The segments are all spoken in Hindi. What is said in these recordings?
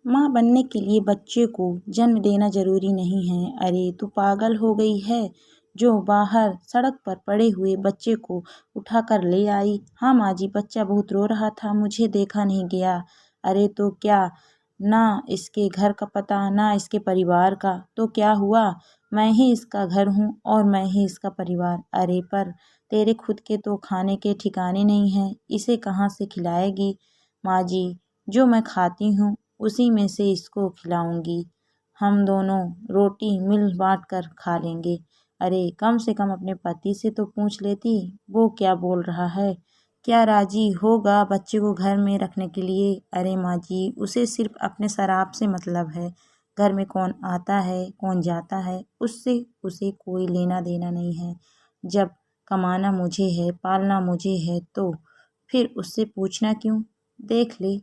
माँ बनने के लिए बच्चे को जन्म देना जरूरी नहीं है। अरे तू पागल हो गई है जो बाहर सड़क पर पड़े हुए बच्चे को उठा कर ले आई। हाँ माँ जी, बच्चा बहुत रो रहा था, मुझे देखा नहीं गया। अरे तो क्या, ना इसके घर का पता ना इसके परिवार का, तो क्या हुआ? मैं ही इसका घर हूँ और मैं ही इसका परिवार। अरे पर तेरे खुद के तो खाने के ठिकाने नहीं है, इसे कहाँ से खिलाएगी? माँ जी, जो मैं खाती हूँ उसी में से इसको खिलाऊंगी। हम दोनों रोटी मिल बांट कर खा लेंगे। अरे कम से कम अपने पति से तो पूछ लेती, वो क्या बोल रहा है? क्या राजी होगा बच्चे को घर में रखने के लिए? अरे माँ जी, उसे सिर्फ अपने शराब से मतलब है। घर में कौन आता है कौन जाता है उससे उसे कोई लेना देना नहीं है। जब कमाना मुझे है, पालना मुझे है, तो फिर उससे पूछना क्यों? देख ले,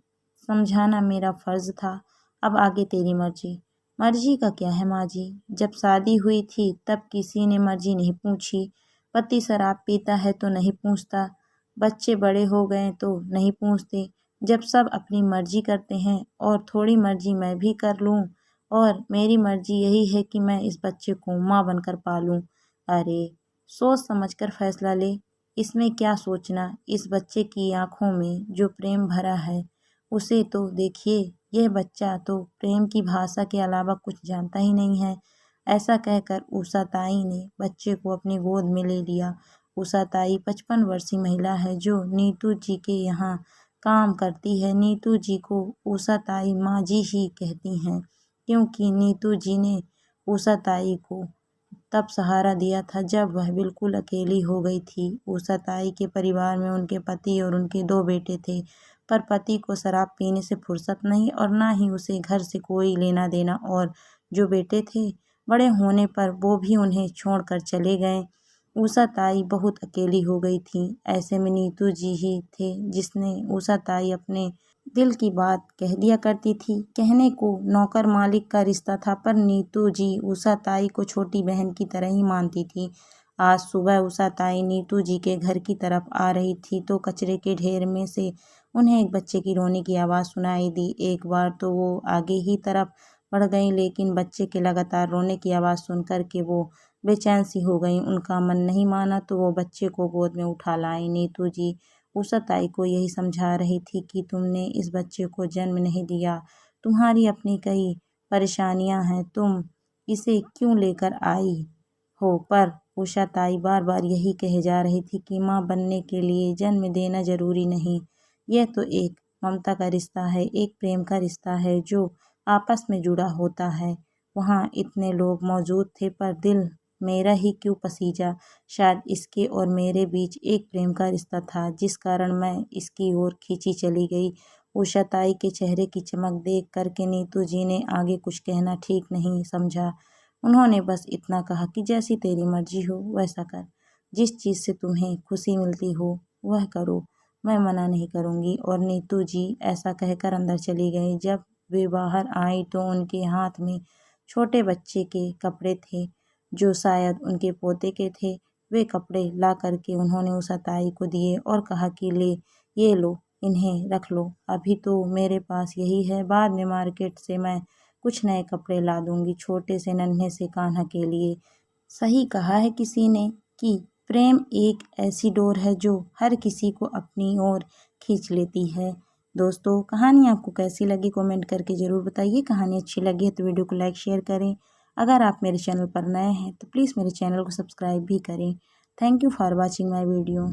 समझाना मेरा फर्ज था, अब आगे तेरी मर्जी। मर्जी का क्या है माँ जी, जब शादी हुई थी तब किसी ने मर्जी नहीं पूछी। पति शराब पीता है तो नहीं पूछता, बच्चे बड़े हो गए तो नहीं पूछते। जब सब अपनी मर्जी करते हैं और थोड़ी मर्जी मैं भी कर लूँ, और मेरी मर्जी यही है कि मैं इस बच्चे को माँ बनकर पालूँ। अरे सोच समझ कर फैसला ले, इसमें क्या सोचना? इस बच्चे की आंखों में जो प्रेम भरा है उसे तो देखिए, यह बच्चा तो प्रेम की भाषा के अलावा कुछ जानता ही नहीं है। ऐसा कहकर उषा ताई ने बच्चे को अपनी गोद में ले लिया। उषा ताई 55 वर्षीय महिला है जो नीतू जी के यहाँ काम करती है। नीतू जी को उषा ताई माँ जी ही कहती हैं, क्योंकि नीतू जी ने उषा ताई को तब सहारा दिया था जब वह बिल्कुल अकेली हो गई थी। उषा ताई के परिवार में उनके पति और उनके 2 बेटे थे, पर पति को शराब पीने से फुर्सत नहीं और ना ही उसे घर से कोई लेना देना, और जो बेटे थे बड़े होने पर वो भी उन्हें छोड़कर चले गए। उषा ताई बहुत अकेली हो गई थी। ऐसे में नीतू जी ही थे जिसने उषा ताई अपने दिल की बात कह दिया करती थी। कहने को नौकर मालिक का रिश्ता था, पर नीतू जी उषा ताई को छोटी बहन की तरह ही मानती थी। आज सुबह उषा ताई नीतू जी के घर की तरफ आ रही थी तो कचरे के ढेर में से उन्हें एक बच्चे की रोने की आवाज़ सुनाई दी। एक बार तो वो आगे ही तरफ बढ़ गईं, लेकिन बच्चे के लगातार रोने की आवाज़ सुनकर के वो बेचैन सी हो गईं। उनका मन नहीं माना तो वो बच्चे को गोद में उठा लाईं। नीतू जी उषा ताई को यही समझा रही थी कि तुमने इस बच्चे को जन्म नहीं दिया, तुम्हारी अपनी कई परेशानियां हैं, तुम इसे क्यों लेकर आई हो। पर उषा ताई बार बार यही कहे जा रही थी कि माँ बनने के लिए जन्म देना जरूरी नहीं, यह तो एक ममता का रिश्ता है, एक प्रेम का रिश्ता है जो आपस में जुड़ा होता है। वहाँ इतने लोग मौजूद थे पर दिल मेरा ही क्यों पसीजा। शायद इसके और मेरे बीच एक प्रेम का रिश्ता था जिस कारण मैं इसकी ओर खींची चली गई। उषा ताई के चेहरे की चमक देख करके नीतू जी ने आगे कुछ कहना ठीक नहीं समझा। उन्होंने बस इतना कहा कि जैसी तेरी मर्जी हो वैसा कर, जिस चीज़ से तुम्हें खुशी मिलती हो वह करो, मैं मना नहीं करूँगी। और नीतू जी ऐसा कहकर अंदर चली गई। जब वे बाहर आई तो उनके हाथ में छोटे बच्चे के कपड़े थे जो शायद उनके पोते के थे। वे कपड़े ला करके उन्होंने उषा ताई को दिए और कहा कि ले, ये लो, इन्हें रख लो, अभी तो मेरे पास यही है, बाद में मार्केट से मैं कुछ नए कपड़े ला दूंगी छोटे से नन्हे से कान्हा के लिए। सही कहा है किसी ने कि प्रेम एक ऐसी डोर है जो हर किसी को अपनी ओर खींच लेती है। दोस्तों, कहानी आपको कैसी लगी कमेंट करके ज़रूर बताइए। कहानी अच्छी लगी है तो वीडियो को लाइक शेयर करें। अगर आप मेरे चैनल पर नए हैं तो प्लीज़ मेरे चैनल को सब्सक्राइब भी करें। Thank you for watching my video.